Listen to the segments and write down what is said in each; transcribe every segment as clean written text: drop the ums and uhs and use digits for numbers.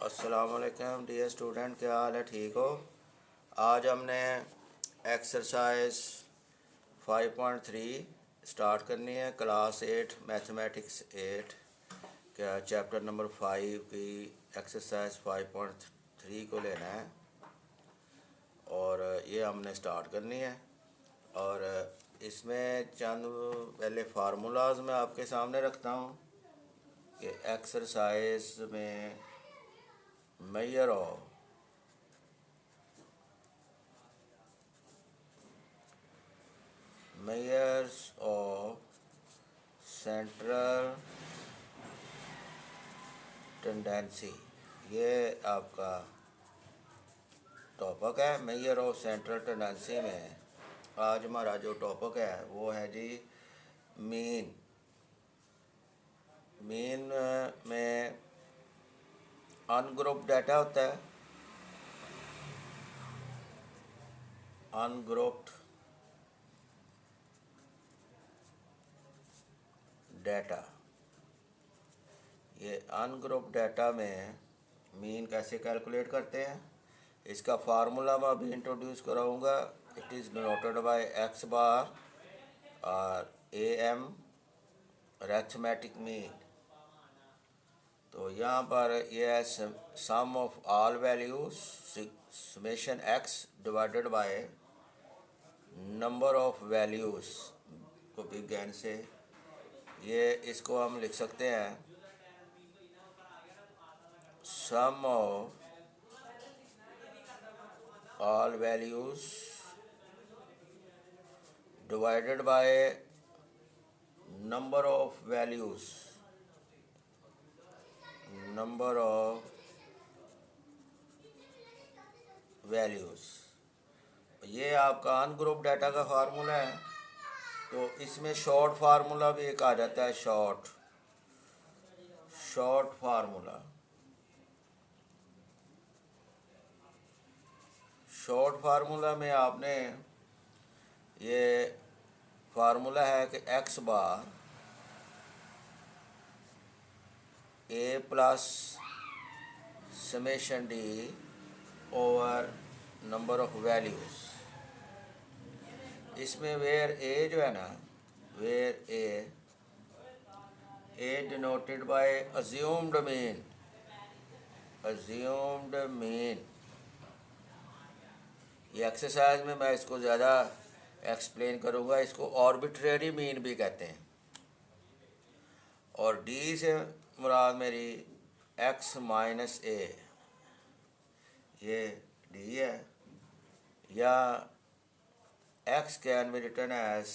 अस्सलामुअलैकुम dear student, क्या हाल है? ठीक हो? आज हमने एक्सरसाइज 5.3 स्टार्ट करनी है। क्लास 8 मैथमेटिक्स 8 क्या चैप्टर नंबर 5 की एक्सरसाइज 5.3 को लेना है और ये हमने स्टार्ट करनी है। और इसमें चंद पहले फार्मूलाज मैं आपके सामने रखता हूँ कि एक्सरसाइज में measure of measures of central tendency, ये आपका टॉपिक है। मेजर ऑफ सेंट्रल टेंडेंसी में आज हमारा जो टॉपिक है वो है जी मीन। मीन में अनग्रुप्ड डाटा होता है। अनग्रुप्ड डाटा, ये अनग्रुप्ड डाटा में मीन कैसे कैलकुलेट करते हैं, इसका फार्मूला मैं अभी इंट्रोड्यूस कराऊंगा। It is denoted by X bar और ए एम अरिथमेटिक मीन। तो यहाँ पर ये है sum of all values summation X divided by number of values को बिग एन से। ये इसको हम लिख सकते हैं sum of all values divided by number of values, number of values. ये आपका अनग्रुप डाटा का फार्मूला है। तो इसमें शॉर्ट फार्मूला भी एक आ जाता है, शॉर्ट फार्मूला। शॉर्ट फार्मूला में आपने ये फार्मूला है कि x bar A plus summation D over number of values. इसमें वेयर ए जो है ना, where a denoted by assumed mean. Assumed mean, ये एक्सरसाइज में मैं इसको ज़्यादा एक्सप्लेन करूँगा। इसको आर्बिट्रेरी मीन भी कहते हैं। और डी से मुराद मेरी एक्स माइनस ए, ये डी है, या x can be written as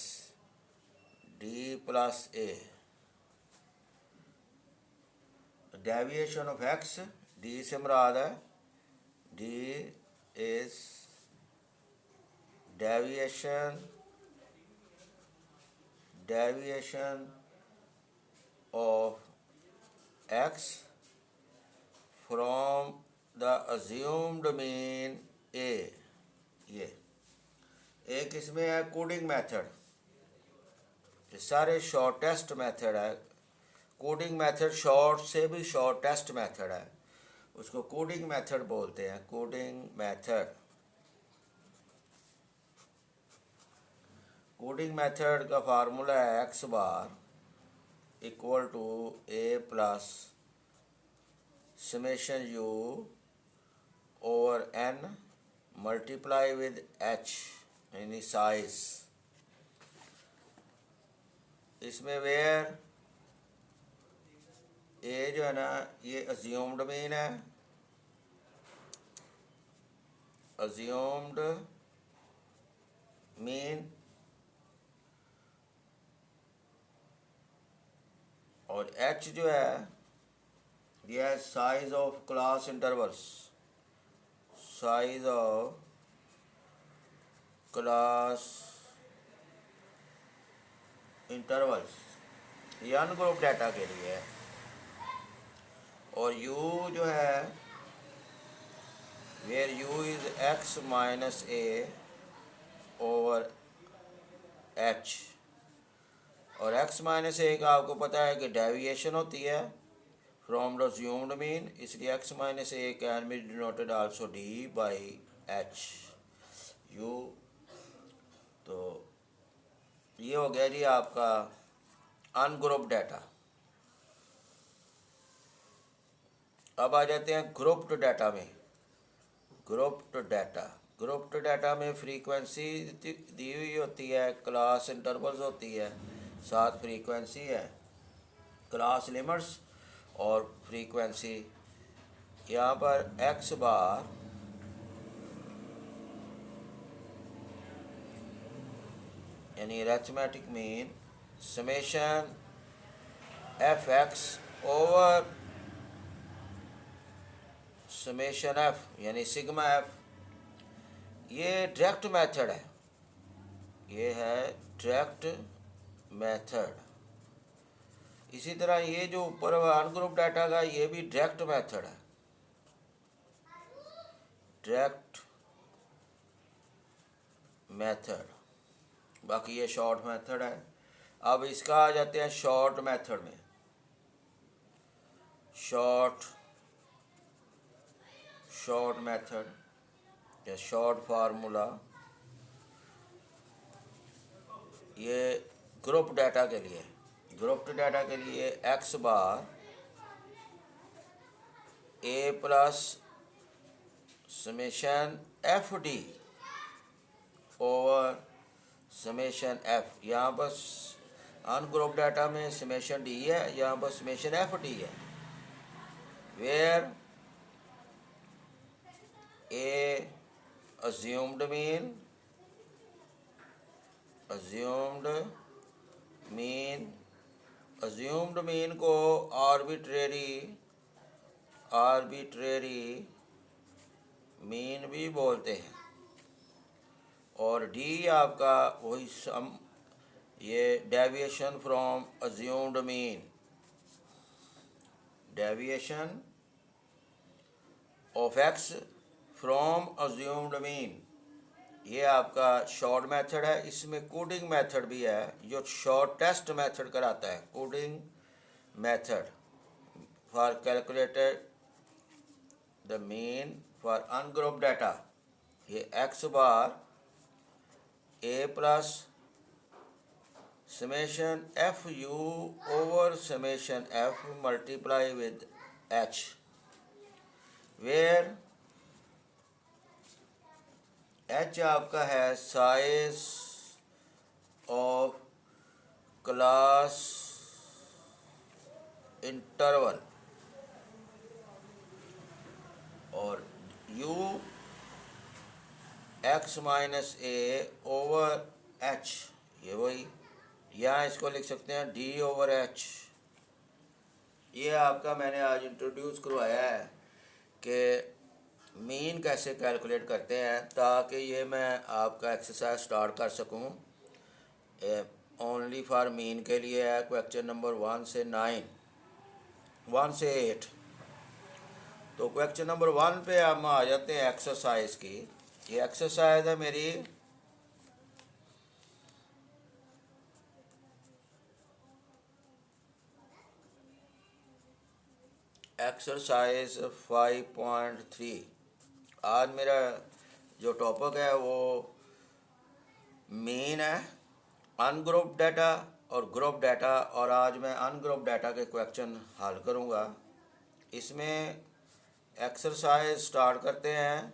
d plus a. Deviation of x, d से मुराद है d is deviation of x from the assumed mean a। ये एक इसमें है कोडिंग मेथड। ये सारे शॉर्टेस्ट मेथड है। कोडिंग मेथड शॉर्ट से भी शॉर्टेस्ट मेथड है, उसको कोडिंग मेथड बोलते हैं। कोडिंग मेथड, कोडिंग मेथड का फार्मूला है x bar equal to a plus summation u over N multiply with h यानी साइज। इसमें वेयर ए जो है ना, ये अज्यूम्ड मीन है। अज्यूम्ड मीन और एच जो है ये है size of class intervals. Size of class intervals, ये अनग्रुप डाटा के लिए है। और यू जो है where u is x minus A over H. और एक्स माइनस ए का आपको पता है कि डेविएशन होती है from the assumed mean, इसलिए x minus a can be denoted also d by h u। तो ये हो गया जी आपका अनग्रुप डाटा। अब आ जाते हैं ग्रुप्ड डाटा में। ग्रुप्ड डाटा में फ्रीक्वेंसी दी हुई होती है, क्लास इंटरवल्स होती है, साथ फ्रीक्वेंसी है, क्लास लिमिट्स और फ्रीक्वेंसी। यहाँ पर एक्स बार यानी arithmetic mean summation F x over summation F यानी सिग्मा एफ, ये डायरेक्ट मेथड है। ये है डायरेक्ट मेथड। इसी तरह ये जो ऊपर अनग्रुप डाटा का ये भी डायरेक्ट मेथड है, डायरेक्ट मेथड। बाकी ये शॉर्ट मेथड है। अब इसका आ जाते हैं शॉर्ट मेथड में। शॉर्ट मेथड या शॉर्ट फार्मूला, ये ग्रुप डाटा के लिए। ग्रुप्ड डाटा के लिए एक्स बार ए plus summation F D over summation F. यहाँ बस अनग्रुप डाटा में समेशन डी है, यहाँ बस समेशन एफ डी है। वेयर ए assumed mean को आर्बिट्रेरी मीन भी बोलते हैं। और डी आपका वही सम, ये deviation from assumed mean, deviation of X from assumed mean. ये आपका शॉर्ट मेथड है। इसमें कोडिंग मेथड भी है जो शॉर्टेस्ट मेथड कराता है। Coding method for calculated the mean for ungroup data. ये X bar A plus summation F U over summation F multiply with H, where H आपका है साइज ऑफ क्लास इंटरवल और U X minus ए over H. ये वही यहाँ इसको लिख सकते हैं डी ओवर एच। ये आपका मैंने आज इंट्रोड्यूस करवाया है कि मीन कैसे कैलकुलेट करते हैं, ताकि ये मैं आपका एक्सरसाइज स्टार्ट कर सकूं। ओनली फॉर मीन के लिए है क्वेश्चन नंबर 1 से 9, 1 से 8। तो क्वेश्चन नंबर 1 पे हम आ जाते हैं एक्सरसाइज की। ये एक्सरसाइज है मेरी एक्सरसाइज 5.3। आज मेरा जो टॉपिक है वो मीन है, अनग्रुप डाटा और ग्रुप डाटा। और आज मैं अनग्रुप डाटा के क्वेश्चन हल करूँगा। इसमें एक्सरसाइज स्टार्ट करते हैं।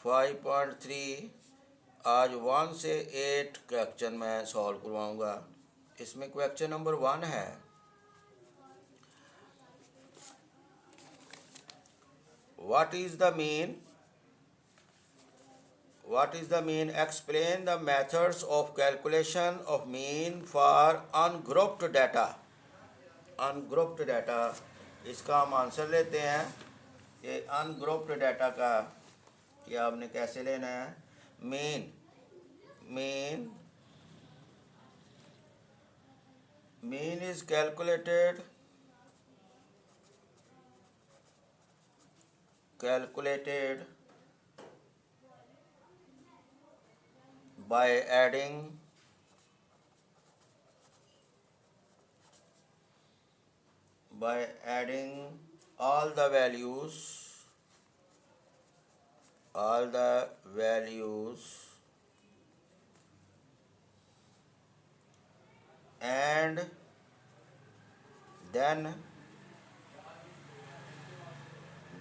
5.3 आज 1 से 8 क्वेश्चन मैं सॉल्व करवाऊँगा। इसमें क्वेश्चन नंबर 1 है, What is the mean? Explain the methods of calculation of mean for ungrouped data. Ungrouped data, इसका हम आंसर लेते हैं। ये ungrouped data का ये आपने कैसे लेना है। mean is calculated by adding by adding all the values and then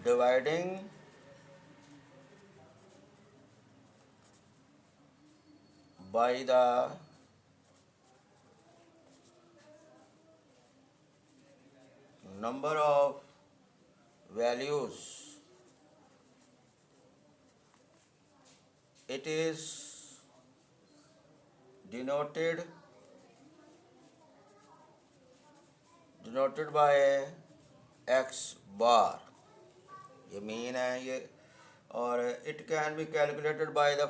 dividing by the number of values. It is denoted by x bar. ये मीन है ये, और it can be calculated by the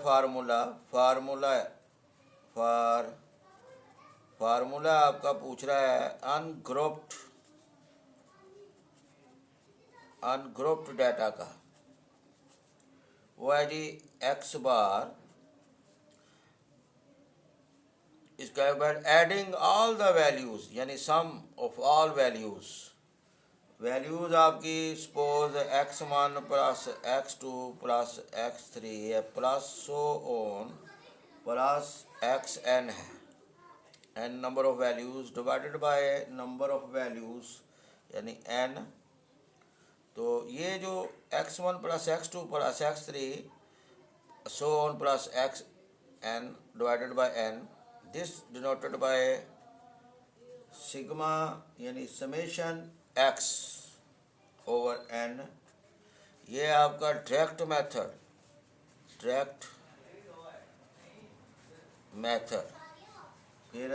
formula आपका पूछ रहा है ungrouped data का। वो है जी एक्स बार, इसका बाद एडिंग ऑल द वैल्यूज़ यानी सम ऑफ ऑल वैल्यूज़ आपकी suppose x1 plus x2 plus x3 है plus so on plus xn है, n number of values divided by number of values यानी n। तो ये जो x1 plus x2 plus x3 so on plus xn divided by n, this denoted by sigma यानी summation x over n। ये आपका direct method. फिर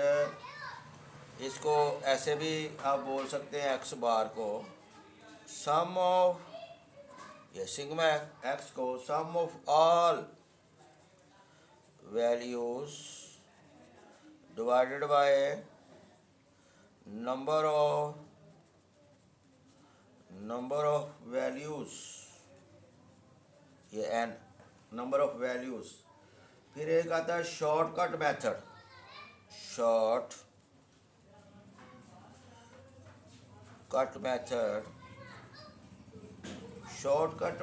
इसको ऐसे भी आप बोल सकते हैं x बार को सम ऑफ या सिग्मा x को sum of all values divided by number of values, ये n नंबर ऑफ वैल्यूज़। फिर एक आता है शॉर्टकट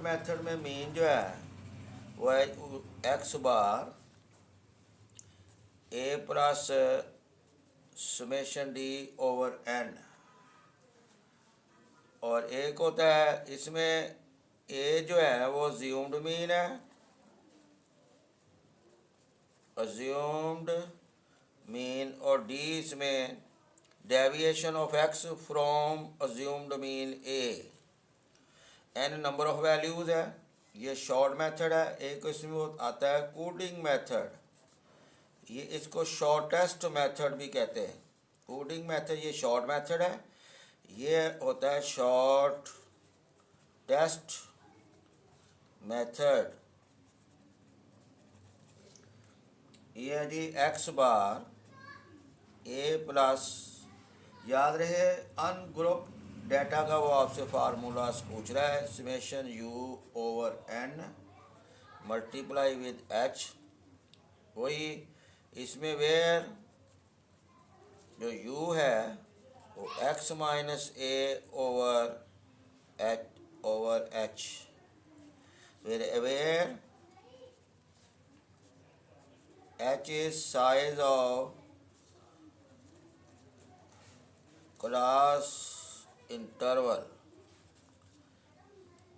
मेथड में मीन जो है वो है एक्स बार ए plus summation D over n, और एक होता है इसमें ए जो है वो अज्यूम्ड मीन है, और डी इसमें deviation of X from assumed mean A. n number of values है, ये शॉर्ट मेथड है। एक इसमें आता है कोडिंग मेथड, ये इसको शॉर्टेस्ट मेथड भी कहते हैं। कोडिंग मेथड ये शॉर्ट मेथड है, ये होता है शॉर्ट टेस्ट मेथड। ये है जी एक्स बार ए प्लस, याद रहे अनग्रुप डाटा का वो आपसे फार्मूला पूछ रहा है, summation u over n multiply with h। वही इसमें वेयर जो u है वो x माइनस ए ओवर h। फिर where h is size of class interval,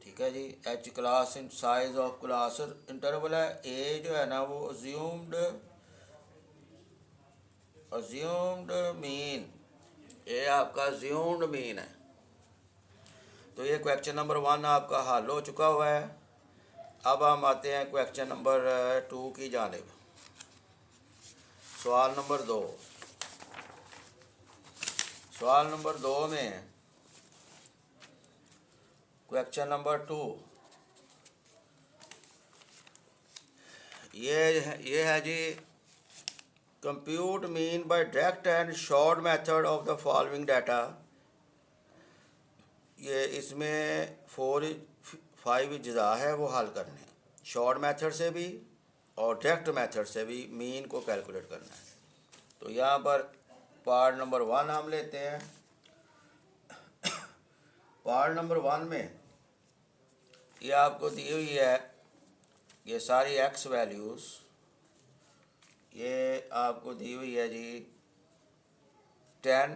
ठीक है जी। h class in size of class interval है। a जो है ना वो अज्यूम्ड मीन, ये आपका अज्यूम्ड मीन है। तो ये क्वेश्चन नंबर 1 आपका हल हो चुका हुआ है। अब हम आते हैं क्वेश्चन नंबर 2 की जानिब। सवाल नंबर 2 में क्वेश्चन नंबर 2 ये है जी, compute mean by direct and short method of the following data. ये इसमें 5 अज्जा है वो हल करने, शॉर्ट मेथड से भी और डायरेक्ट मेथड से भी मीन को कैलकुलेट करना है। तो यहाँ पर पार्ट नंबर 1 हम लेते हैं। पार्ट नंबर 1 में ये आपको दी हुई है, ये सारी एक्स वैल्यूज़ ये आपको दी हुई है जी 10,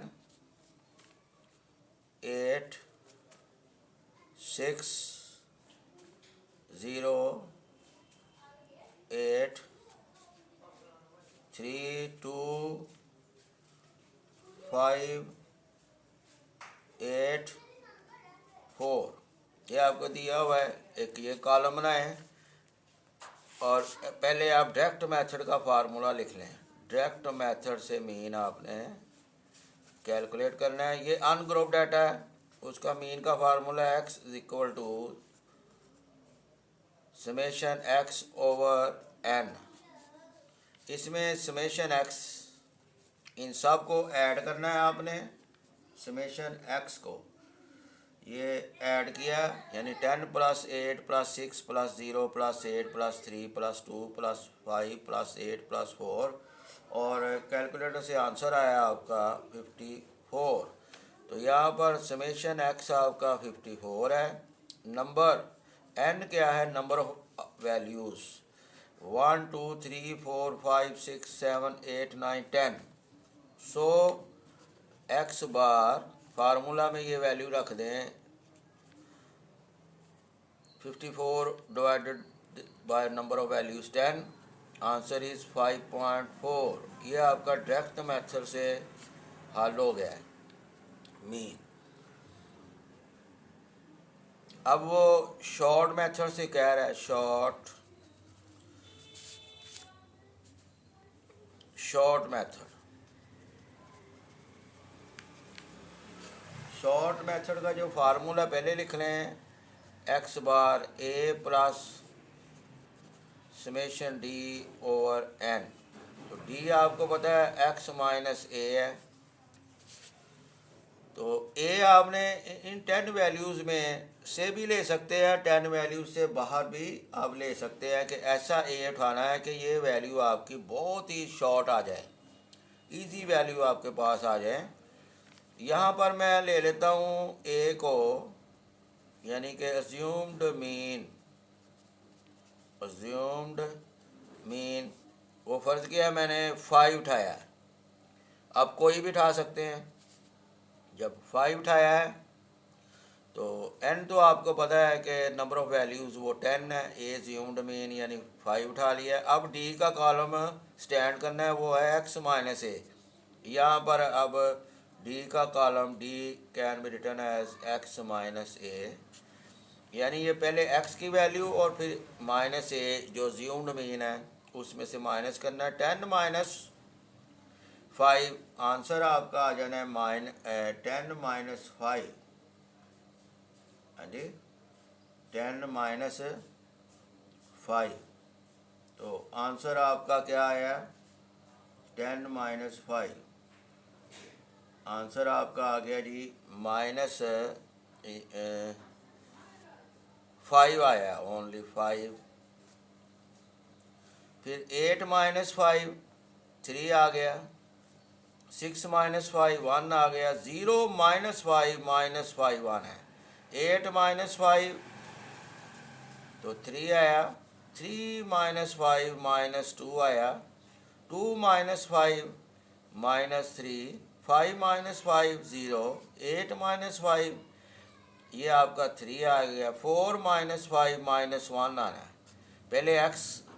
8, 6, 0, 8, 3, 2, 5, 8, 4 ये आपको दिया हुआ है। एक ये कॉलम बनाएं और पहले आप डायरेक्ट मेथड का फार्मूला लिख लें। डायरेक्ट मेथड से मीन आपने कैलकुलेट करना है। ये अनग्रुप डाटा है, उसका मीन का फार्मूला है x is equal to summation x over n। इसमें समेशन x इन सब को ऐड करना है आपने। समेशन x को ये ऐड किया यानी 10 + 8 + 6 + 0 + 8 + 3 + 2 + 5 + 8 + 4 और कैलकुलेटर से आंसर आया आपका 54। तो यहाँ पर समेशन x आपका 54 है। नंबर n क्या है? Number of values 1 2 3 4 5 6 7 8 9 10। So x bar formula में ये वैल्यू रख दें 54 divided by number of values 10, answer is 5.4। ये आपका डायरेक्ट मेथड से हल हो गया है मीन। अब वो शॉर्ट मेथड से कह रहा है शॉर्ट मेथड का जो फार्मूला पहले लिख लें x bar a plus summation d over n। तो d आपको पता है x माइनस a है। तो a आपने इन 10 वैल्यूज़ में से भी ले सकते हैं, 10 वैल्यूज़ से बाहर भी आप ले सकते हैं कि ऐसा a उठाना है कि ये वैल्यू आपकी बहुत ही शॉर्ट आ जाए, इजी वैल्यू आपके पास आ जाए। यहाँ पर मैं ले लेता हूँ a को, यानी कि अज्यूम्ड मीन वो फ़र्ज़ किया मैंने 5 उठाया है। अब कोई भी उठा सकते हैं। जब 5 उठाया है तो n तो आपको पता है कि नंबर ऑफ़ वैल्यूज़ वो 10 है। ए अज्यूम्ड मीन यानी 5 उठा लिया। अब d का कॉलम स्टैंड करना है, वो है x माइनस ए। यहाँ पर अब d का column d can be written as x minus A, यानी ये पहले x की वैल्यू और फिर माइनस ए जो ज्यूम्ड मीन है उसमें से माइनस करना है। 10 माइनस 5 आंसर आपका आ जाना है 10 माइनस 5। हाँ जी, 10 माइनस 5। तो आंसर आपका क्या आया? 10 माइनस 5। आंसर आपका आ गया जी -5 आया, ओनली 5। फिर 8 माइनस 5 3 आ गया, 6 माइनस 5 1 आ गया, 0 माइनस 5 माइनस 5 1 है। 8 माइनस 5 तो 3 आया, 3 माइनस 5 माइनस 2 आया, 2 माइनस 5 माइनस 3, 5 माइनस 5 0, 8 माइनस 5 ये आपका 3 आ गया, 4 माइनस 5 माइनस 1 आना है। पहले x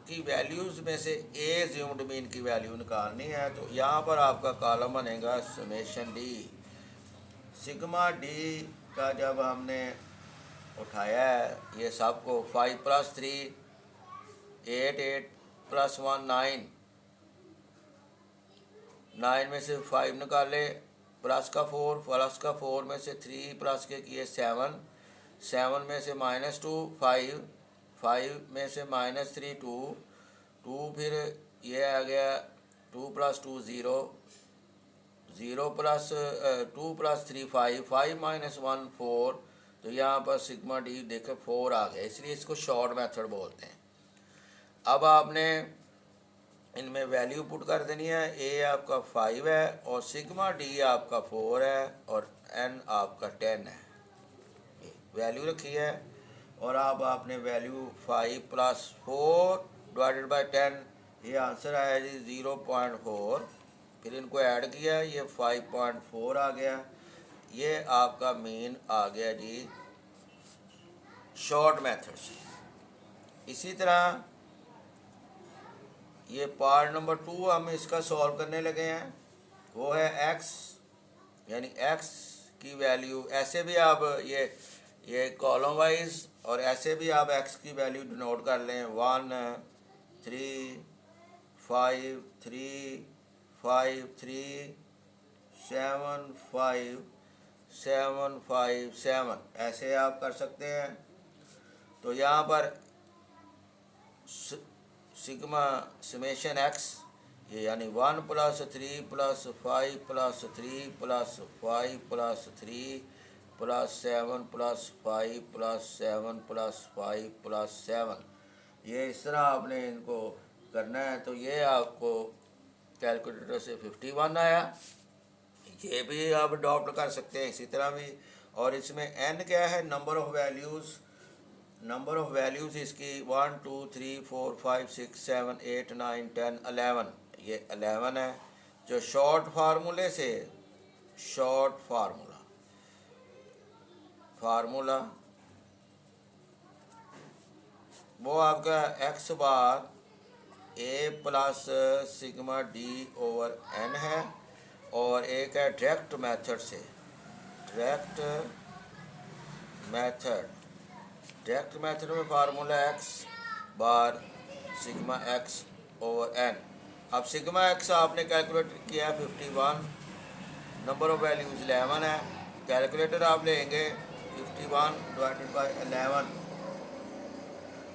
की वैल्यूज़ में से a ज्यूम्ड मीन की वैल्यू निकालनी है। तो यहाँ पर आपका कॉलम बनेगा समेशन d। सिग्मा d का जब हमने उठाया है ये सबको 5 + 3 8, 8 + 1 9, 9 में से 5 निकाले, प्लस का 4 में से 3 प्लस के किए 7, 7 में से -2 5, 5 में से -3 2, 2 फिर ये आ गया 2 + 2 0, 0 प्लस 2 + 3 5, 5 - 1 4। तो यहाँ पर सिग्मा डी देखे 4 आ गया, इसलिए इसको शॉर्ट मेथड बोलते हैं। अब आपने इनमें वैल्यू पुट कर देनी है। ए आपका 5 है और सिग्मा डी आपका 4 है और एन आपका 10 है। वैल्यू रखी है, और अब आपने वैल्यू 5 + 4 डिवाइडेड बाई 10, ये आंसर आया जी 0.4। फिर इनको ऐड किया, ये 5.4 आ गया। ये आपका मीन आ गया जी शॉर्ट मेथड से। इसी तरह ये पार्ट नंबर 2 हम इसका सॉल्व करने लगे हैं, वो है x, यानी x की वैल्यू ऐसे भी आप ये कॉलम वाइज, और ऐसे भी आप x की वैल्यू डिनोट कर लें 1 3 5 3 5 3 7 5 7 5 7, ऐसे आप कर सकते हैं। तो यहाँ पर सिग्मा समेशन x, ये यानी 1 + 3 + 5 + 3 + 5 + 3 + 7 + 5 + 7 + 5 + 7, ये इस तरह आपने इनको करना है। तो ये आपको कैलकुलेटर से 51 आया। ये भी आप अडॉप्ट कर सकते हैं इसी तरह भी। और इसमें n क्या है, नंबर ऑफ़ वैल्यूज़ इसकी 1 2 3 4 5 6 7 8 9 10 11, ये 11 है। जो शॉर्ट फार्मूला वो आपका x bar a plus sigma d over n है, और एक है डायरेक्ट मेथड में फार्मूला x बार सिग्मा x ओवर n। अब सिग्मा x आपने कैलकुलेट किया 51, नंबर ऑफ वैल्यूज़ 11 है। कैलकुलेटर आप लेंगे 51 डिवाइडेड बाई 11,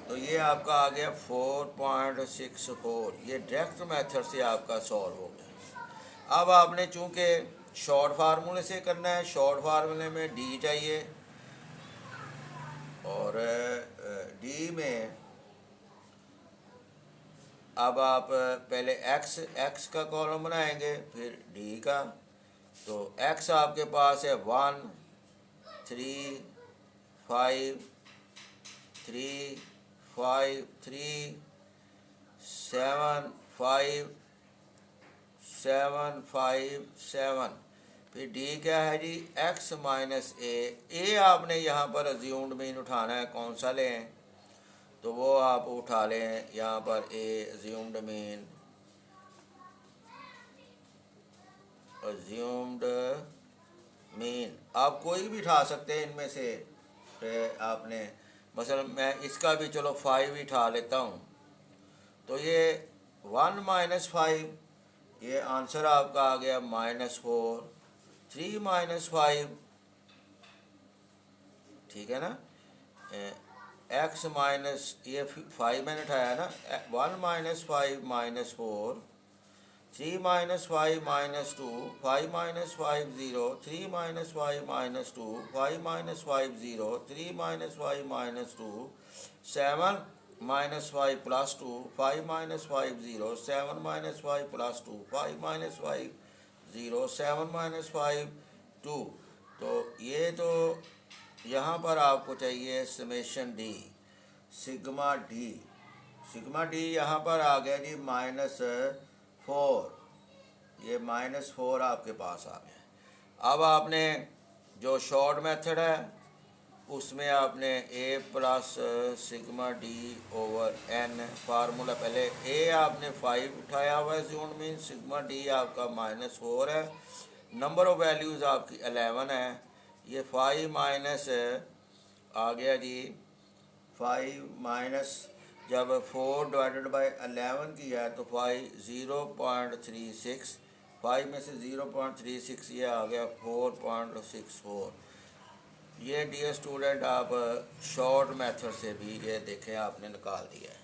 तो ये आपका आ गया 4.64। ये डायरेक्ट मेथड से आपका सॉल्व हो गया। अब आपने चूँकि शॉर्ट फार्मूले से करना है, शॉर्ट फार्मूले में डी चाहिए, और डी में अब आप पहले एक्स का कॉलम बनाएंगे, फिर डी का। तो एक्स आपके पास है 1 3 5 3 5 3 7 5 7 5 7। फिर डी क्या है जी, x माइनस ए आपने यहाँ पर अज्यूम्ड मीन उठाना है, कौन सा लें, तो वो आप उठा लें यहाँ पर ए अज्यूम्ड मीन आप कोई भी उठा सकते हैं इनमें से। आपने मसलन मैं इसका भी चलो 5 ही उठा लेता हूँ, तो ये 1 - 5, ये आंसर आपका आ गया -4। 3 - 5, ठीक है ना, x माइनस ये 5 मैंने उठाया ना, 1 - 5 -4, 3 - 5 -2, 5 - 5 0, 3 - 5 -2, 5 - 5 0, 3 - 5 -2, 7 - 5 + 2, 5 - 5 0, 7 - 5 + 2, 5 - 5 0, 7 - 5 2। तो ये तो यहाँ पर आपको चाहिए समेशन डी, सिग्मा डी यहाँ पर आ गया जी -4, ये -4 आपके पास आ गया। अब आपने जो शॉर्ट मेथड है उसमें आपने a plus sigma D over n formula, पहले a आपने 5 उठाया हुआ है ज़ून मीन, सिग्मा डी आपका -4 है, नंबर ऑफ़ वैल्यूज़ आपकी 11 है। ये 5 माइनस आ गया जी 5 माइनस, जब 4 डिवाइडेड बाई 11 किया तो 5 0.36, 5 में से 0.36 ये आ गया 4.64। ये डियर स्टूडेंट आप शॉर्ट मेथड से भी ये देखें आपने निकाल दिया है।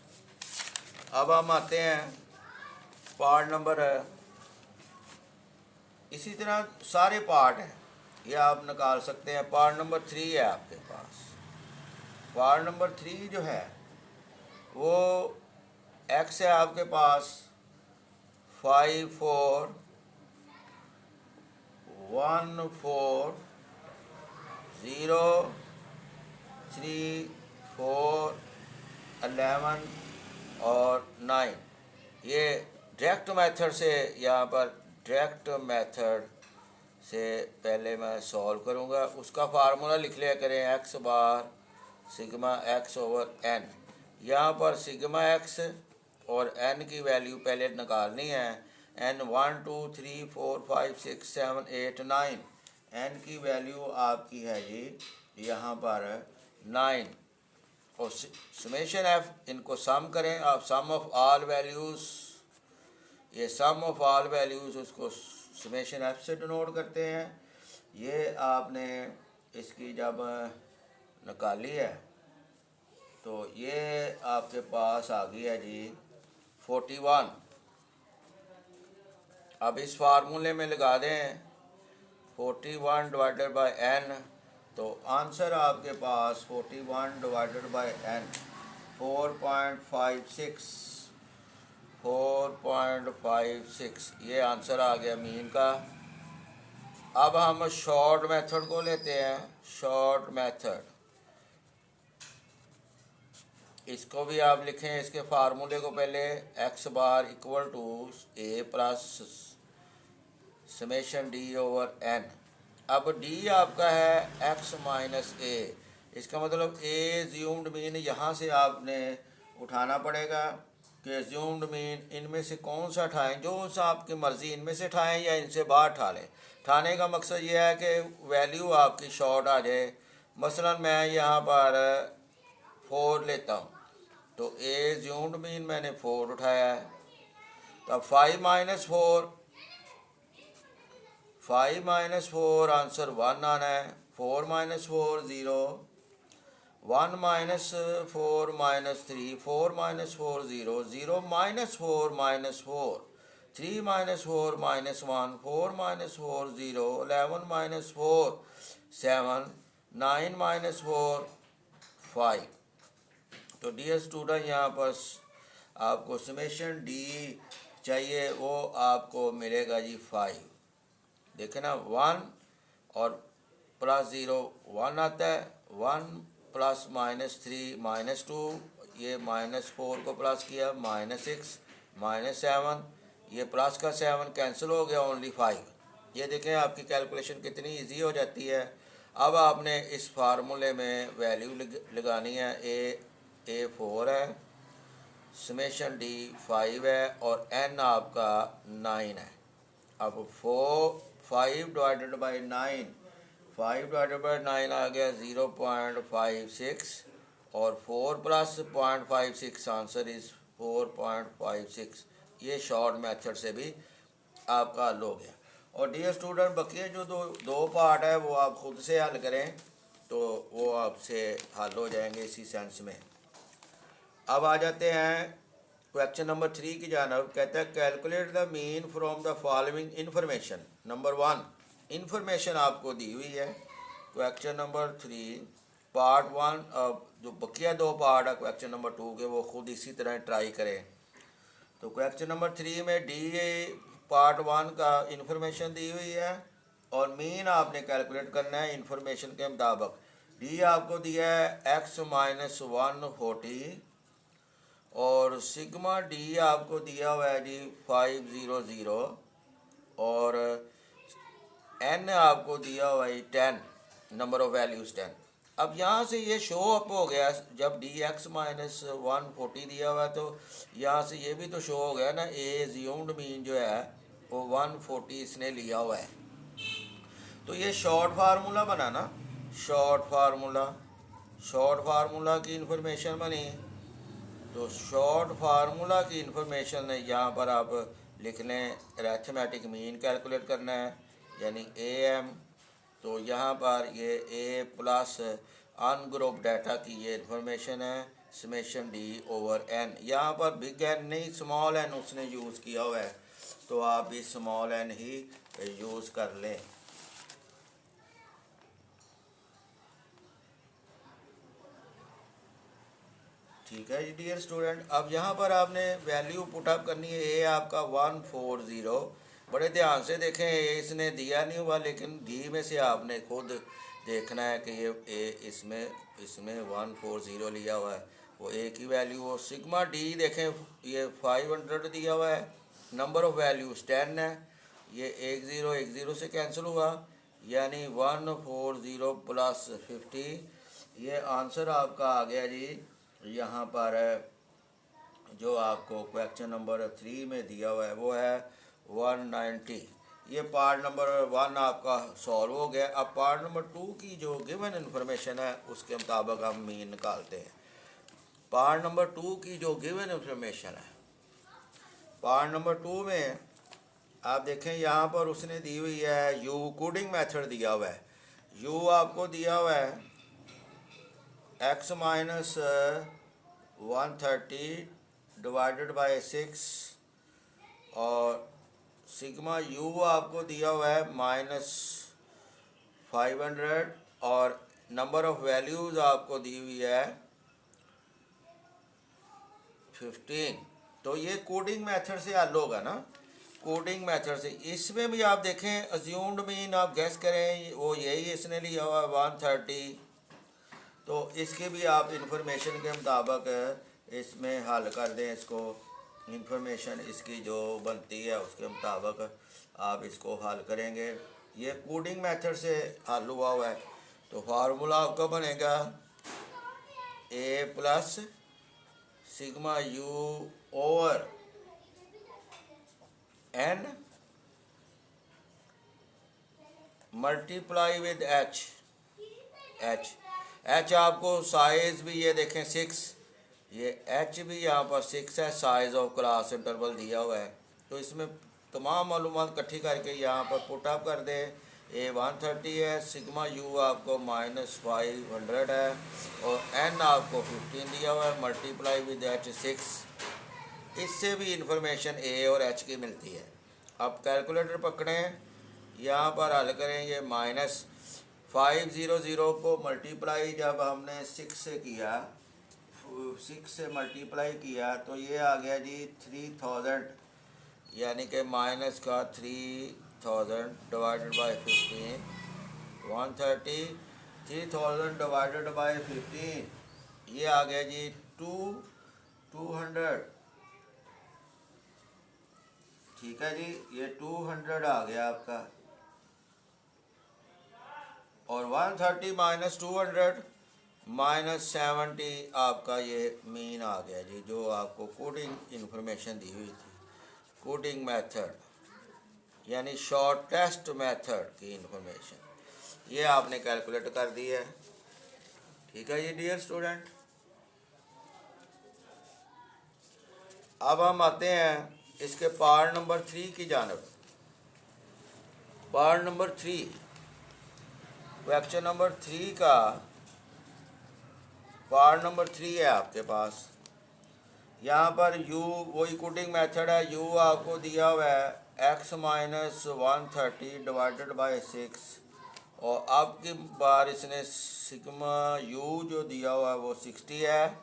अब हम आते हैं पार्ट नंबर, इसी तरह सारे पार्ट हैं ये आप निकाल सकते हैं। पार्ट नंबर 3 है आपके पास। पार्ट नंबर 3 जो है वो x है आपके पास 5 4 1 4 0 3, 4, 11 और 9। ये डायरेक्ट मेथड से, यहाँ पर डायरेक्ट मेथड से पहले मैं सॉल्व करूँगा। उसका फार्मूला लिख लिया करें, x bar sigma x over n. यहाँ पर सिग्मा एक्स और एन की वैल्यू पहले निकालनी है। एन 1 2 3 4 5 6 7 8 9। एन की वैल्यू आपकी है जी यहाँ पर 9। और समेशन एफ, इनको सम करें आप, सम ऑफ ऑल वैल्यूज़, ये सम ऑफ ऑल वैल्यूज़ उसको समेशन एफ से डिनोट करते हैं। ये आपने इसकी जब निकाली है तो ये आपके पास आ गई है जी 41। अब इस फार्मूले में लगा दें 41 डिवाइडेड बाय एन, तो आंसर आपके पास 41 डिवाइडेड बाय एन 4.56, 4.56 ये आंसर आ गया मीन का। अब हम शॉर्ट मेथड को लेते हैं। शॉर्ट मेथड, इसको भी आप लिखें, इसके फार्मूले को पहले x bar equal to a plus summation D over n. अब डी आपका है एक्स माइनस ए, इसका मतलब ए ज्यूम्ड मीन यहाँ से आपने उठाना पड़ेगा कि ज्यूम्ड मीन इनमें से कौन सा उठाएं, जो सा आपकी मर्ज़ी, इनमें से उठाएं या इनसे बाहर उठा लें। उठाने का मकसद ये है कि वैल्यू आपकी शॉर्ट आ जाए। मसलन मैं यहाँ पर 4 लेता हूँ, तो ए ज्यूम्ड मीन मैंने 4 उठाया है। तो 5 माइनस 4, 5 माइनस 4 आंसर 1 आना है। 4 minus 4 0, 1 minus 4 minus 3, 4 minus 4 0, 0 minus 4 minus 4, 3 minus 4 minus 1, 4 minus 4 0, 11 minus 4 7, 9 minus 4 5। तो डियर स्टूडेंट, यहाँ पर आपको समेशन डी चाहिए, वो आपको मिलेगा जी 5। देखें ना, 1 और प्लस 0 1 आता है, 1 प्लस माइनस 3 माइनस 2, ये माइनस 4 को प्लस किया, माइनस 6 माइनस 7, ये प्लस का 7 कैंसिल हो गया, ओनली 5। ये देखें आपकी कैलकुलेशन कितनी इजी हो जाती है। अब आपने इस फार्मूले में वैल्यू लगानी है। ए 4 है, समेशन डी 5 है और एन आपका 9 है। अब 5 डिवाइडेड बाई 9, 5 डिवाइडेड बाई 9 आ गया 0.56 और 4 प्लस 0.56 आंसर इज़ 4.56। ये शॉर्ट मेथड से भी आपका हल हो गया। और डियर स्टूडेंट, बकिया जो दो पार्ट है वो आप खुद से हल करें तो वो आपसे हल हो जाएंगे इसी सेंस में। अब आ जाते हैं क्वेश्चन नंबर 3 की जानब। कहता है calculate the mean from the following information. Number 1 information आपको दी हुई है। क्वेश्चन नंबर 3 पार्ट 1, अब जो बकिया दो पार्ट है क्वेश्चन नंबर 2 के, वो खुद इसी तरह ट्राई करें। तो क्वेश्चन नंबर 3 में डी पार्ट 1 का इन्फॉर्मेशन दी हुई है और मीन आपने कैलकुलेट करना है इन्फॉर्मेशन के मुताबिक। डी आपको दिया है एक्स माइनस 140 और सिग्मा डी आपको दिया हुआ है जी 500 और एन आपको दिया हुआ है 10, नंबर ऑफ वैल्यूज़ 10। अब यहाँ से ये शो अप हो गया, जब डी एक्स माइनस 140 दिया हुआ है तो यहाँ से ये भी तो शो हो गया ना, ए ज्यूम्ड मीन जो है वो 140 इसने लिया हुआ है। तो ये शॉर्ट फार्मूला बना ना, शॉर्ट फार्मूला की इंफॉर्मेशन बनी। तो शॉर्ट फार्मूला की इंफॉर्मेशन यहाँ पर आप लिख लें, अरिथमेटिक मीन कैलकुलेट करना है यानी ए एम। तो यहाँ पर ये ए प्लस अनग्रुप डाटा की ये इंफॉर्मेशन है, समेशन डी ओवर एन। यहाँ पर बिग एन नहीं, स्मॉल एन उसने यूज़ किया हुआ है, तो आप भी स्मॉल एन ही यूज़ कर लें। ठीक है जी डियर स्टूडेंट। अब यहाँ पर आपने वैल्यू पुटअप करनी है। ए आपका 140 बड़े ध्यान से देखें, ये इसने दिया नहीं हुआ, लेकिन डी में से आपने खुद देखना है कि ये इसमें इसमें 140 लिया हुआ है, वो ए की वैल्यू हो। सिग्मा डी देखें, ये 500 दिया हुआ है, नंबर ऑफ़ वैल्यूज़ 10 है, ये एक ज़ीरो से कैंसिल हुआ, यानी 140 प्लस 50, ये आंसर आपका आ गया जी। यहाँ पर जो आपको क्वेश्चन नंबर 3 में दिया हुआ है वो है 190। ये पार्ट नंबर 1 आपका सॉल्व हो गया। अब पार्ट नंबर 2 की जो गिवन इन्फॉर्मेशन है उसके मुताबिक हम मीन निकालते हैं। पार्ट नंबर 2 की जो गिवन इन्फॉर्मेशन है, पार्ट नंबर 2 में आप देखें, यहाँ पर उसने दी हुई है यू, कोडिंग मेथड दिया हुआ है। यू आपको दिया हुआ है x माइनस 130 डिवाइडेड बाय 6, और सिग्मा यू आपको दिया हुआ है -500, और नंबर ऑफ़ वैल्यूज़ आपको दी हुई है 15। तो ये कोडिंग मेथड से हल होगा ना, कोडिंग मेथड से। इसमें भी आप देखें, अज्यूम्ड मीन आप गैस करें, वो यही इसने लिया हुआ है 130। तो इसके भी आप इंफॉर्मेशन के मुताबिक इसमें हल कर दें, इसको इंफॉर्मेशन इसकी जो बनती है उसके मुताबिक आप इसको हल करेंगे। ये कोडिंग मेथड से हल हुआ है। तो फार्मूला आपका बनेगा A plus sigma you over N multiply with H. H आपको साइज़ भी ये देखें 6, ये एच भी यहाँ पर 6 है, साइज़ ऑफ क्लास इंटरवल दिया हुआ है। तो इसमें तमाम मालूमात इकट्ठी करके यहाँ पर पुट अप कर दें। ए 130 है, सिग्मा यू आपको -500 है, और एन आपको 15 दिया हुआ है, मल्टीप्लाई विद एच 6। इससे भी इंफॉर्मेशन ए और एच की मिलती है। अब कैलकुलेटर पकड़ें, यहाँ पर हल करें। ये -500 को मल्टीप्लाई जब हमने 6 से किया, 6 से मल्टीप्लाई किया, तो ये आ गया जी 3000, यानी कि माइनस का 3000 डिवाइडेड बाय 15, 130, 3000 डिवाइडेड बाय 15, ये आ गया जी 200। ठीक है जी, ये 200 आ गया आपका, और 130 माइनस 200 -70 आपका ये मीन आ गया जी, जो आपको कोडिंग इंफॉर्मेशन दी हुई थी। कोडिंग मेथड यानी शॉर्टेस्ट मेथड की इंफॉर्मेशन, ये आपने कैलकुलेट कर दी है। ठीक है जी डियर स्टूडेंट। अब हम आते हैं इसके पार्ट नंबर 3 की जानब। पार्ट नंबर 3, क्वेश्चन नंबर 3 का पार्ट नंबर 3 है आपके पास। यहाँ पर u वही कोडिंग मेथड है। u आपको दिया हुआ है x माइनस 130 डिवाइडेड बाय 6, और आपकी बार इसने सिग्मा u जो दिया हुआ है वो 60 है,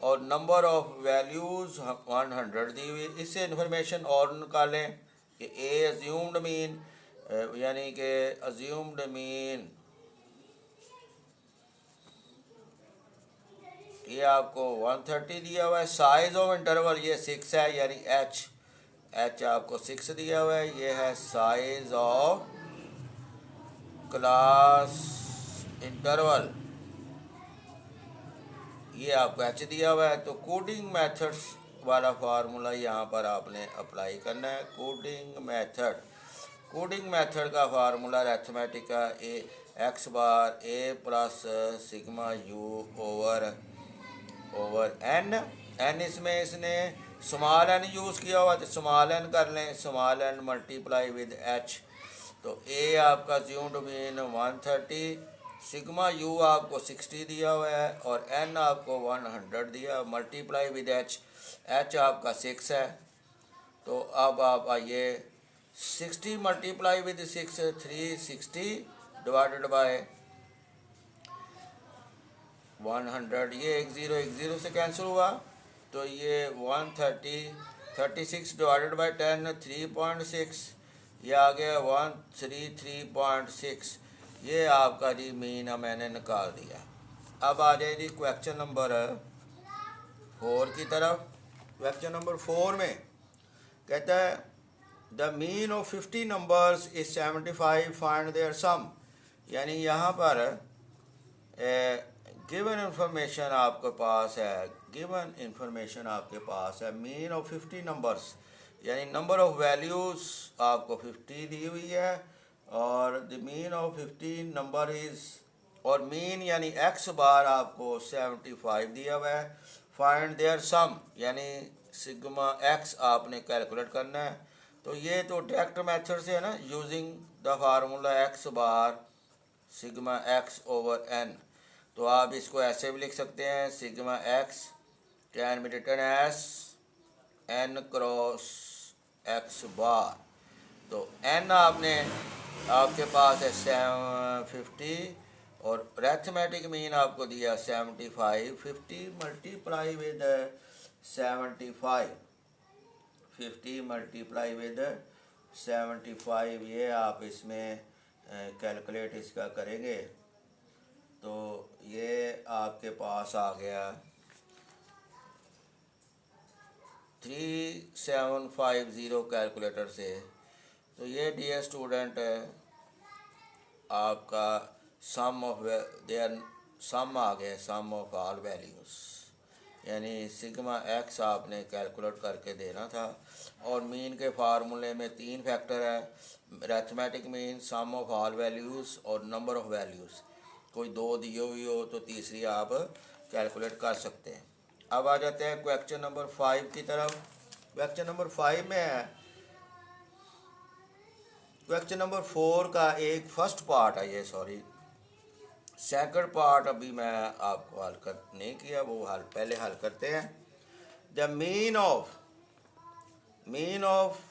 और नंबर ऑफ वैल्यूज़ 100 दी हुई। इससे इन्फॉर्मेशन और निकालें कि ए अज्यूम्ड मीन, यानी कि अज्यूम्ड मीन ये आपको 130 दिया हुआ है। साइज़ ऑफ इंटरवल ये 6 है, यानी एच आपको 6 दिया हुआ है। ये है साइज़ ऑफ क्लास इंटरवल, ये आपको एच दिया हुआ है। तो कोडिंग मेथड्स वाला फार्मूला यहाँ पर आपने अप्लाई करना है। कोडिंग मेथड का फार्मूला अरिथमेटिक का x bar A plus sigma you over n इसमें इसने स्मॉल एन यूज़ किया हुआ, तो स्मॉल एन कर लें, small n multiply with h. तो ए आपका अज्यूम्ड मीन 130, सिग्मा यू आपको 60 दिया हुआ है, और एन आपको 100 दिया, मल्टीप्लाई विद एच। एच आपका 6 है। तो अब आप आइए 60 मल्टीप्लाई विद 6, 360 डिवाइडेड बाय 100, ये एक ज़ीरो से कैंसिल हुआ। तो ये 130, 36 डिवाइडेड बाय 10, 3.6, ये आ गया 133.6। ये आपका जी मीन मैंने निकाल दिया। अब आ जाए जी क्वेश्चन नंबर 4 की तरफ। क्वेश्चन नंबर 4 में कहता है the mean of 50 numbers is 75, find their sum. यानी यहाँ पर गिवन इंफॉर्मेशन आपके पास है, गिवन इंफॉर्मेशन आपके पास है मीन ऑफ 50 नंबर्स, यानी नंबर ऑफ वैल्यूज़ आपको 50 दी हुई है और the mean of 50 number is, और मीन यानी एक्स बार आपको 75 दिया हुआ है। फाइंड देयर सम यानी सिग्मा एक्स आपने कैलकुलेट करना है। तो ये तो डायरेक्ट मेथड से है ना, using the formula X bar sigma x over N. तो आप इसको ऐसे भी लिख सकते हैं, sigma X can be written as N cross X bar. तो एन आपने आपके पास है 50 और अरिथमेटिक मीन आपको दिया 75। 50 मल्टीप्लाई विद 75, 50 मल्टीप्लाई विद 75, ये आप इसमें कैलकुलेट इसका करेंगे तो ये आपके पास आ गया 3750 कैलकुलेटर से। तो ये डियर स्टूडेंट आपका सम ऑफ देयर सम आ गया, सम ऑफ ऑल वैल्यूज़, यानी सिग्मा एक्स आपने कैलकुलेट करके देना था। और मीन के फार्मूले में 3 फैक्टर है, arithmetic mean, sum of all values और नंबर ऑफ वैल्यूज़। कोई 2 दी हुई हो तो तीसरी आप कैलकुलेट कर सकते हैं। अब आ जाते हैं क्वेश्चन नंबर 5 की तरफ। क्वेश्चन नंबर 5 में है, क्वेश्चन नंबर 4 का एक फर्स्ट पार्ट है ये, सॉरी सेकंड पार्ट अभी मैं आपको हल कर नहीं किया, वो हल पहले हल करते हैं। The mean of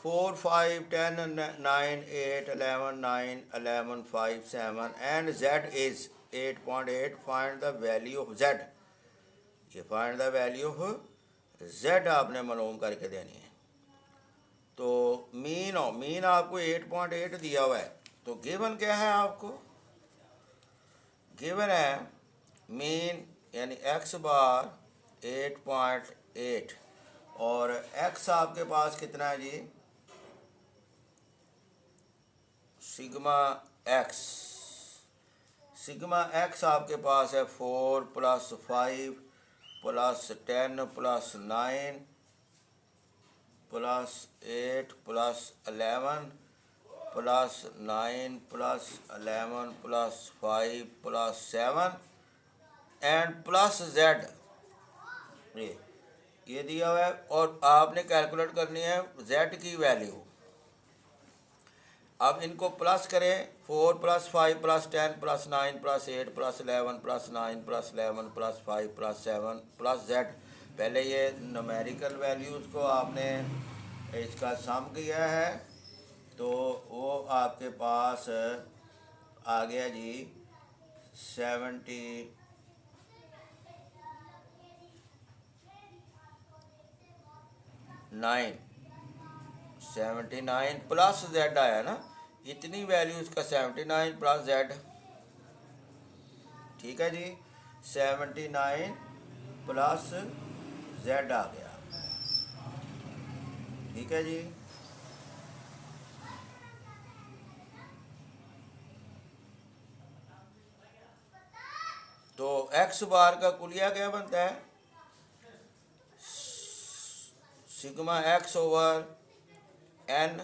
4, 5, 10, 9, 8, 11, 9, 11, 5, 7 and z is 8.8। Find the value of z। ये find the value of z आपने मालूम करके देनी है। तो मीन आपको 8.8 दिया हुआ है। तो गिवन क्या है आपको? गिवन है मीन यानी x बार 8.8 और x आपके पास कितना है जी? Sigma x। सिग्मा x आपके पास है 4 + 5 + 10 + 9 + 8 + 11 + 9 + 11 + 5 + 7 एंड प्लस z। ये दिया हुआ है और आपने कैलकुलेट करनी है z की वैल्यू। अब इनको प्लस करें, 4 + 5 + 10 + 9 + 8 + 11 + 9 + 11 + 5 + 7 + z। पहले ये न्यूमेरिकल वैल्यूज़ को आपने इसका सम किया है तो वो आपके पास आ गया जी 79 प्लस z आया ना, इतनी वैल्यूज़ का 79 + z। ठीक है जी, 79 + z आ गया। ठीक है जी। तो x बार का कुलिया क्या बनता है? Sigma x over n।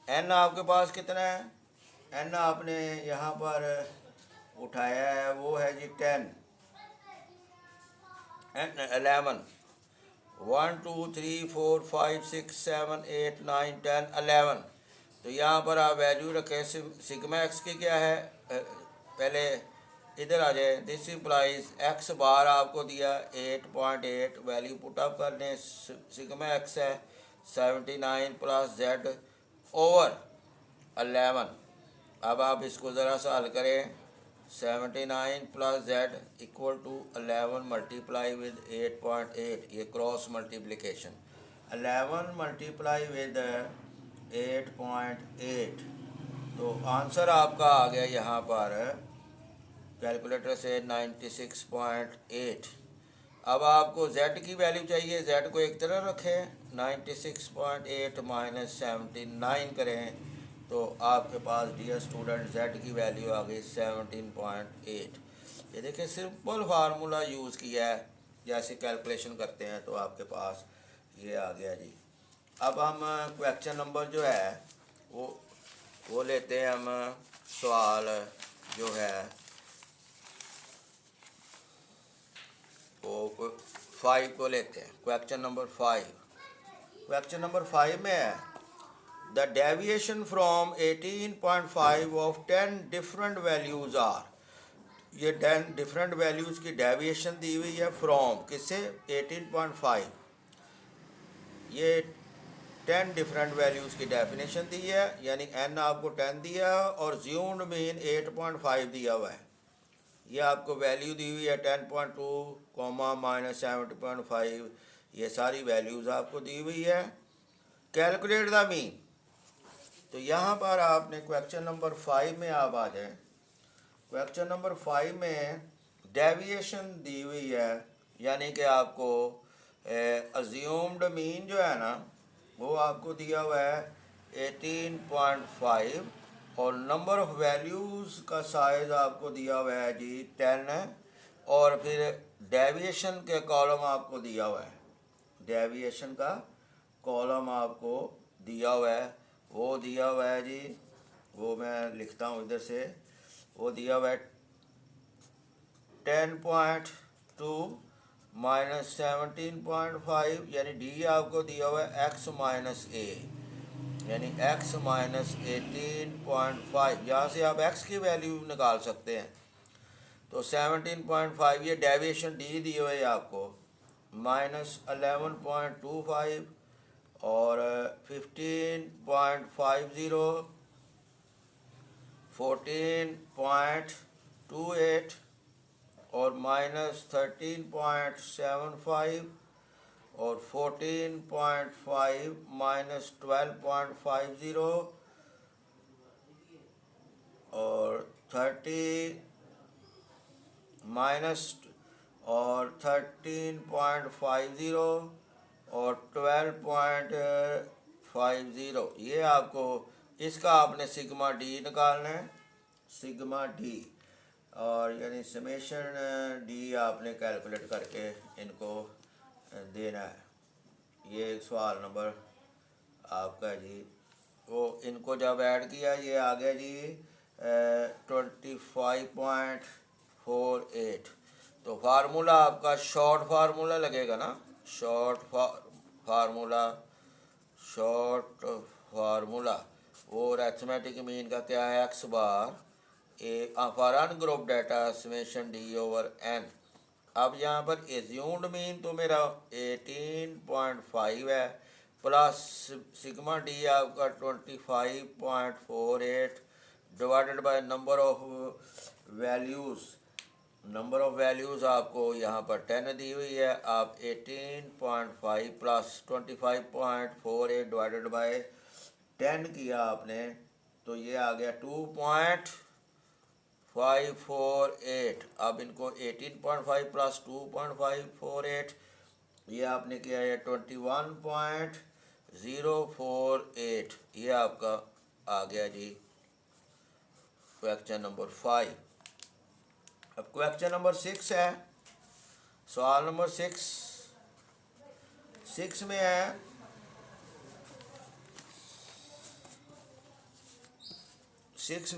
n आपके पास कितना है? n आपने यहाँ पर उठाया है वो है जी 10 एंड 11। 1 2 3 4 5 6 7 8 9 10 11। तो यहाँ पर आप वैल्यू रखें। सिग्मा एक्स की क्या है? पहले इधर आ जाए। दिस इम्प्लाइज एक्स बार आपको दिया 8.8, वैल्यू पुट अप करने। सिग्मा एक्स है 79 + z ओवर 11। अब आप इसको ज़रा सा हल करें। 79 + z = 11 मल्टीप्लाई विद 8.8, ये क्रॉस मल्टीप्लिकेशन। 11 multiply with 8.8। तो आंसर आपका आ गया यहाँ पर कैलकुलेटर से 96.8। अब आपको z की वैल्यू चाहिए, z को एक तरह रखें, 96.8 माइनस 79 करें तो आपके पास डियर स्टूडेंट z की वैल्यू आ गई 17.8। ये देखिए सिंपल फार्मूला यूज़ किया है, जैसे कैलकुलेशन करते हैं तो आपके पास ये आ गया जी। अब हम क्वेश्चन नंबर जो है वो लेते हैं हम सवाल जो है वो 5 को लेते हैं। क्वेश्चन नंबर 5, क्वेश्चन नंबर 5 में है the deviation from 18.5 of 10 different values are. ये 10 डिफरेंट वैल्यूज़ की डेविएशन दी हुई है फ्रॉम किससे, 18.5। ये 10 डिफरेंट वैल्यूज़ की डेफिनेशन दी है, यानी n आपको 10 दिया है और ज्यूम्ड मीन 8.5 दिया हुआ है। ये आपको वैल्यू दी हुई है 10.2 कॉमा माइनस 70.5, ये सारी वैल्यूज़ आपको दी हुई है। कैलकुलेट द मीन, तो यहाँ पर आपने क्वेश्चन नंबर 5 में आप आ जाएं। क्वेश्चन नंबर 5 में डेविएशन दी हुई है, यानी कि आपको अज्यूम्ड मीन जो है ना वो आपको दिया हुआ है 18.5 और नंबर ऑफ वैल्यूज़ का साइज़ आपको दिया हुआ है जी 10 है, और फिर डेविएशन के कॉलम आपको दिया हुआ है, डेविएशन का कॉलम आपको दिया हुआ है, वो दिया हुआ है जी, वो मैं लिखता हूँ इधर से, वो दिया हुआ है 10.2 माइनस 17.5, यानी डी आपको दिया हुआ है x माइनस ए, यानी x माइनस 18.5। यहाँ से आप x की वैल्यू निकाल सकते हैं। तो 17.5 ये डेविएशन डी दी हुई है आपको, माइनस 11.25 और 15.50, 14.28 और माइनस 13.75 और 14.5 माइनस 12.50 और 30 माइनस और 13.50 और 12.50, ये आपको इसका आपने सिग्मा डी निकालना है, सिग्मा डी, और यानी समेशन डी आपने कैलकुलेट करके इनको देना है। ये सवाल नंबर आपका जी, वो इनको जब ऐड किया ये आ गया जी 25.48। तो फार्मूला आपका शॉर्ट फार्मूला लगेगा ना, शॉर्ट फार्मूला वो अरिथमेटिक मीन का क्या है, x bar a for ungroup data summation D over n. अब यहाँ पर एज्यूम्ड मीन तो मेरा 18.5 है, प्लस सिग्मा डी आपका 25.48 divided by number of values, number of values आपको यहाँ पर 10 दी हुई है, आप 18.5 प्लस 25.48 डिवाइडेड बाय 10 किया आपने, तो ये आ गया 2.548। अब इनको 18.5 प्लस 2.548 ये आपने किया है 21.048, ये आपका आ गया जी क्वेश्चन नंबर 5। अब क्वेश्चन नंबर 6 है, सवाल नंबर 6 में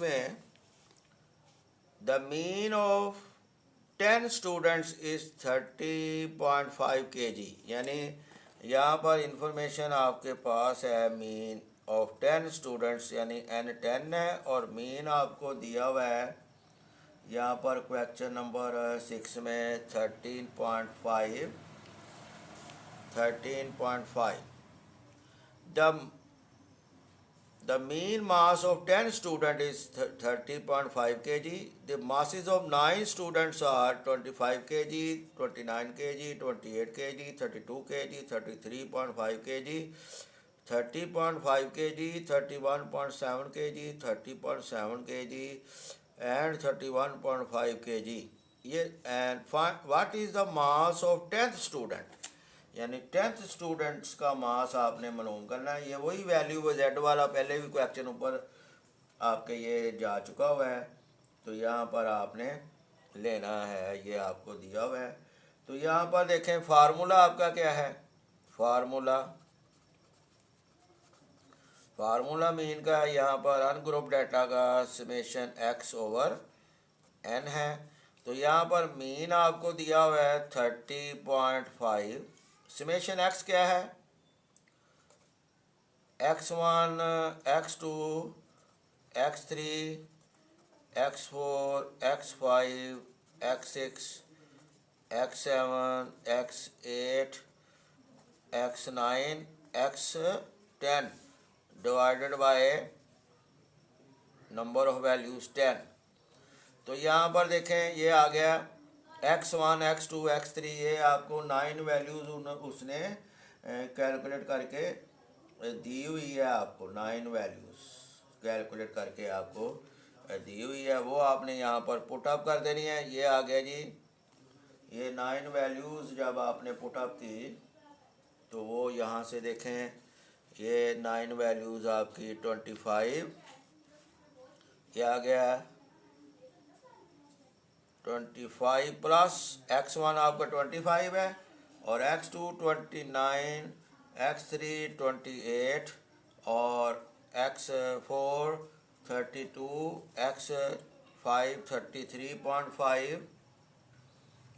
है the mean of 10 students is 30.5 kg, यानी यहाँ पर इंफॉर्मेशन आपके पास है मीन ऑफ 10 स्टूडेंट्स, यानी n 10 है और मीन आपको दिया हुआ है यहाँ पर क्वेश्चन नंबर 6 में 13.5। The mean mass of 10 students is 30.5 kg. The masses of 9 students are 25 kg, 29 kg, 28 kg, 32 kg, 33.5 kg, 30.5 kg, 31.7 kg, 30.7 kg and 31.5 kg. ये and what is the mass of 10th student, यानी 10th students का मास आपने मालूम करना है। ये वही value Z वाला पहले भी क्वेश्चन ऊपर आपके ये जा चुका हुआ है, तो यहाँ पर आपने लेना है, ये आपको दिया हुआ है। तो यहाँ पर देखें फार्मूला आपका क्या है, फार्मूला मीन का यहाँ पर अनग्रुप डाटा का समेशन x ओवर n है। तो यहाँ पर मीन आपको दिया हुआ है 30.5, समेशन x क्या है, x1 x2 x3 x4 x5 x6 x7 x8 x9 x10 divided by number of values 10। तो यहाँ पर देखें ये आ गया x1 x2 x3, ये आपको 9 वैल्यूज़ उसने कैलकुलेट करके दी हुई है, आपको 9 वैल्यूज़ कैलकुलेट करके आपको दी हुई है, वो आपने यहाँ पर पुट अप कर देनी है। ये आ गया जी, ये 9 वैल्यूज़ जब आपने पुट अप की तो वो यहाँ से देखें ये 9 वैल्यूज़ आपकी 25, ये आ गया 25 प्लस x1 आपका 25 है और x2 29, x3 28 और x4 32, x5 33.5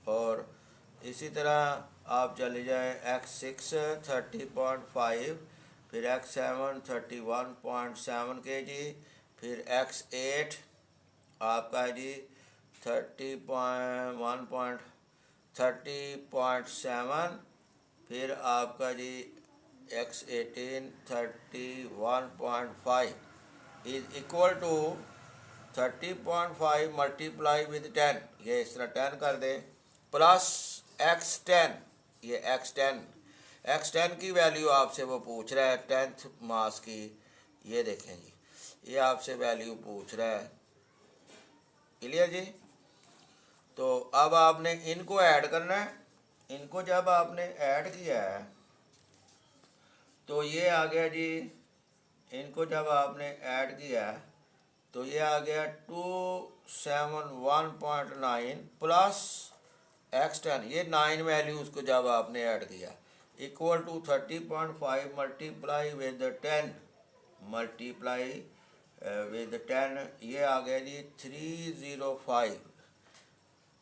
और इसी तरह आप चले जाएं x6 30.5, फिर x7 31.7 kg, फिर x8 आपका है जी 30.7, फिर आपका जी x18 31.5 is equal to 30.5 multiply with 10, ये इस तरह 10 कर दें, प्लस x10, ये x10 की वैल्यू आपसे वो पूछ रहा है 10th मास की, ये देखें जी, ये आपसे वैल्यू पूछ रहा है। क्लियर जी। तो अब आपने इनको ऐड करना है, इनको जब आपने ऐड किया है तो ये आ गया जी, इनको जब आपने ऐड किया है तो ये आ गया 271.9 प्लस x10, ये 9 वैल्यूज़ को जब आपने ऐड किया equal to 30.5 multiply with 10 multiply with 10, ये आ गया जी 305।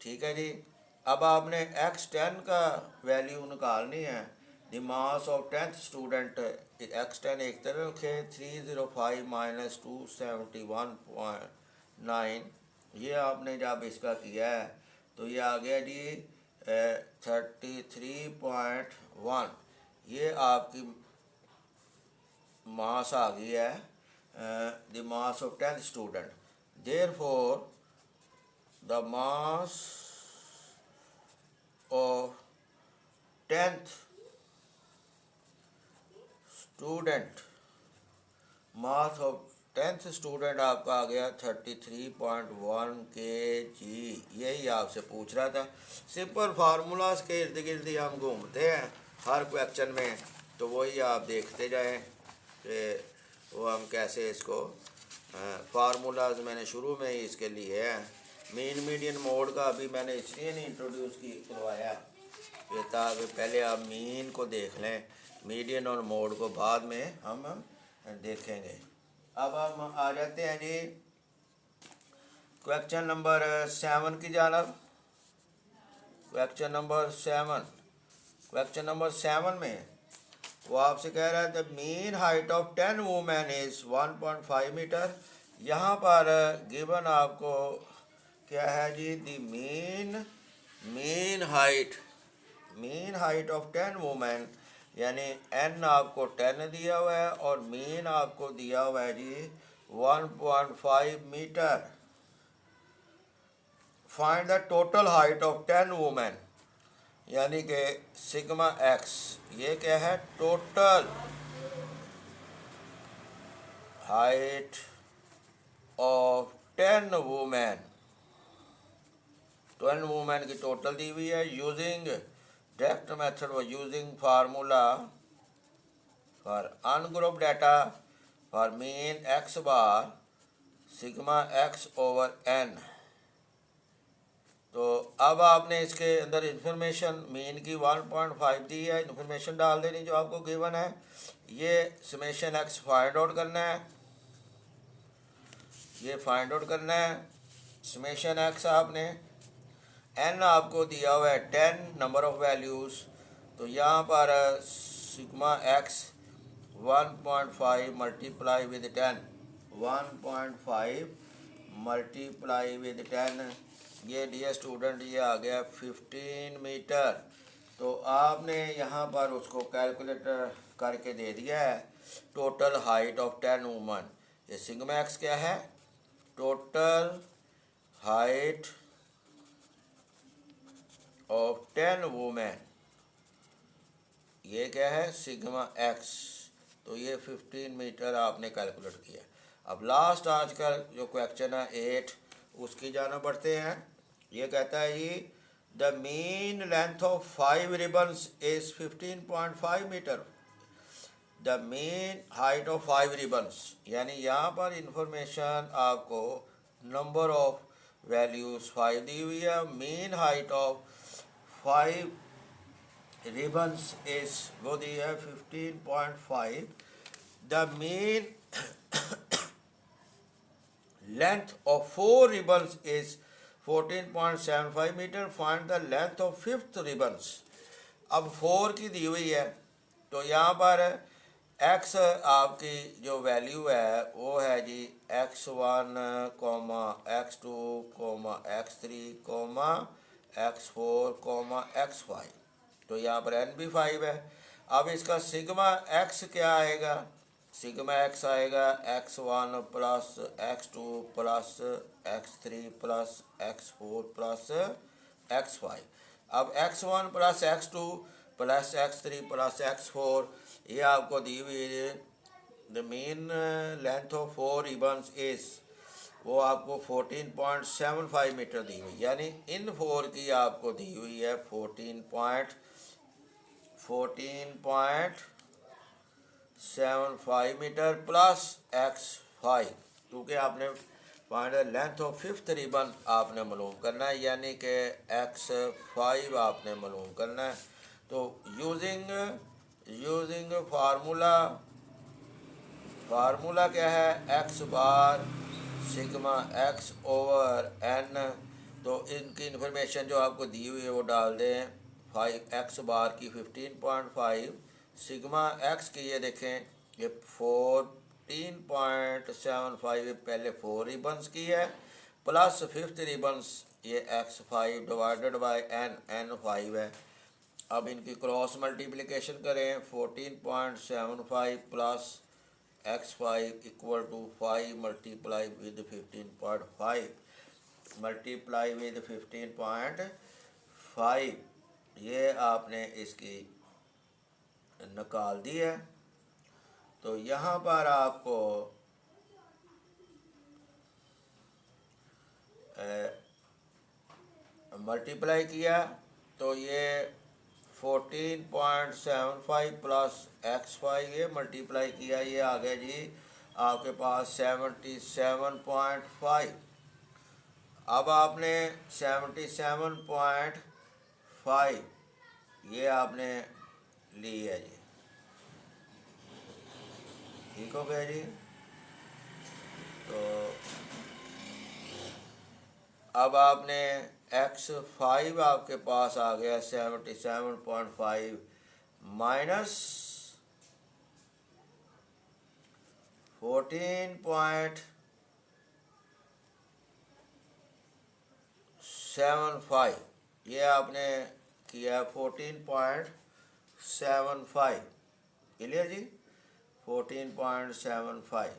ठीक है जी। अब आपने x10 का वैल्यू निकालनी है, the mass of 10th student, x10 एक तरफ रखे, 305 माइनस 271.9, ये आपने जब इसका किया है तो ये आ गया जी 33.1, ये आपकी मास आ गई है, the mass of 10th student. Therefore the mass of 10th student, mass of 10th student आपका आ गया 33.1 kg, यही आपसे पूछ रहा था। सिंपल फार्मूलाज के इर्द गिर्द ही हम घूमते हैं हर क्वेश्चन में, तो वही आप देखते जाएं कि वो हम कैसे इसको फार्मूलाज मैंने शुरू में ही इसके लिए है। मीन मीडियन मोड का अभी मैंने इसलिए नहीं इंट्रोड्यूस करवाया कि ताकि पहले आप मीन को देख लें, मीडियन और मोड को बाद में हम देखेंगे। अब हम आ जाते हैं जी क्वेश्चन नंबर 7 की जानब। क्वेश्चन नंबर 7 में वो आपसे कह रहा है the mean height of 10 women is 1.5 metre. यहाँ पर गिवन आपको क्या है जी, the mean height of 10 women, यानी n आपको 10 दिया हुआ है और मीन आपको दिया हुआ है जी 1.5 metre. Find the total height of 10 women, यानी कि सिग्मा x, ये क्या है total height of 10 women, 10 women की टोटल दी हुई है. यूजिंग डायरेक्ट मेथड व using formula for ungroup data for mean x bar sigma x over N. तो अब आपने इसके अंदर इंफॉर्मेशन मीन की 1.5 दी है, इंफॉर्मेशन डाल देनी जो आपको गिवन है. ये समेशन एक्स फाइंड आउट करना है, ये फाइंड आउट करना है समेशन एक्स. आपने एन आपको दिया हुआ है 10 नंबर ऑफ वैल्यूज़. तो यहाँ पर sigma x 1.5 multiply with 10, 1.5 multiply with 10. ये डियर स्टूडेंट ये आ गया 15 मीटर. तो आपने यहाँ पर उसको कैलकुलेट करके दे दिया है टोटल हाइट ऑफ 10 वूमन. ये सिग्मा एक्स क्या है? Total height of 10 women. ये क्या है? Sigma x. तो ये 15 मीटर आपने कैलकुलेट किया. अब लास्ट आज का जो क्वेश्चन है 8 उसकी जाना बढ़ते हैं. ये कहता है जी the mean length of 5 ribbons is 15.5 metre. The mean height of 5 ribbons, यानी यहाँ पर इंफॉर्मेशन आपको नंबर ऑफ वैल्यूज 5 दी हुई है. Mean height of 5 ribbons is वो दी है 15.5. The mean length of 4 ribbons is 14.75 metre. Find the length of 5th ribbons. अब 4 की दी हुई है तो यहाँ पर x आपकी जो वैल्यू है वो है जी x1, x2, x3, x4, x5. तो यहाँ पर n भी 5 है. अब इसका सिग्मा x क्या आएगा? सिग्मा एक्स आएगा x1 plus x2 plus x3 plus x4 plus x5. अब x1 plus x2 plus x3 plus x4 ये आपको दी हुई है. The mean length of 4 ribbons is वो आपको 14.75 मीटर दी हुई, यानी इन 4 की आपको दी हुई है 14.75 मीटर प्लस x5. क्योंकि आपने find length of 5th ribbon आपने मालूम करना है, यानी कि x5 आपने मालूम करना है. तो यूजिंग फार्मूला क्या है? x बार सिग्मा x ओवर n. तो इनकी इंफॉर्मेशन जो आपको दी हुई है वो डाल दें. 5x बार की 15.5 सिग्मा x की ये देखें ये 14.75 पहले 4 रिबन्स की है प्लस 5th रिबन्स ये x5 डिवाइडेड बाय n 5 है. अब इनकी क्रॉस मल्टीप्लिकेशन करें 14.75 plus x5 equal to 5 multiply with 15.5 multiply with 15.5. ये आपने इसकी निकाल दी है. तो यहाँ पर आपको मल्टीप्लाई किया तो ये 14.75 प्लस x5 ये मल्टीप्लाई किया ये आ गया जी आपके पास 77.5. अब आपने 77.5 ये आपने ली है जी. ठीक हो गया जी. तो अब आपने x5 आपके पास आ गया 77.5 माइनस 14.75 ये आपने किया 14.75. क्लियर जी? 14.75.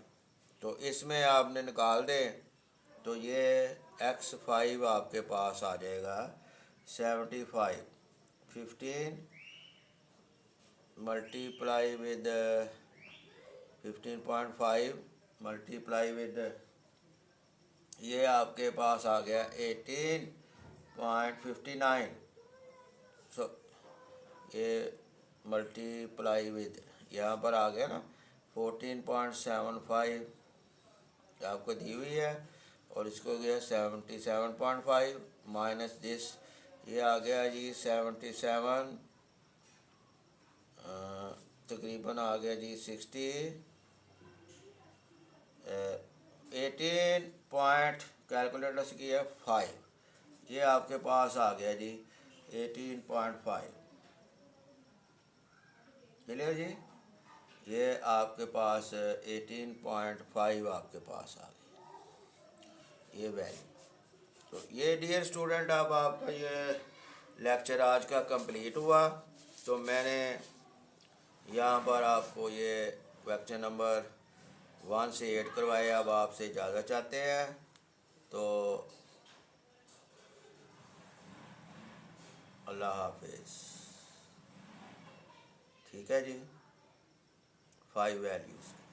तो इसमें आपने निकाल दें तो ये x5 आपके पास आ जाएगा 75. 15 मल्टीप्लाई विद 15.5 मल्टीप्लाई विद, ये आपके पास आ गया 18.59। सो ये मल्टीप्लाई विद यहाँ पर आ गया ना 14.75 आपको दी हुई है, और इसको गया 77.5 माइनस दिस, ये आ गया जी 77, तकरीबन आ गया जी 60, 18 पॉइंट कैलकुलेटर से किया 5, ये आपके पास आ गया जी 18.5। चलिए जी, ये आपके पास 18.5 आपके पास आ गई ये वैल्यू। तो ये डियर स्टूडेंट, अब आपका ये लेक्चर आज का कंप्लीट हुआ। तो मैंने यहाँ पर आपको ये क्वेश्चन नंबर 1 से 8 करवाए। अब आपसे इजाज़त चाहते हैं, तो अल्लाह हाफिज़। ठीक है जी, 5 वैल्यूज़।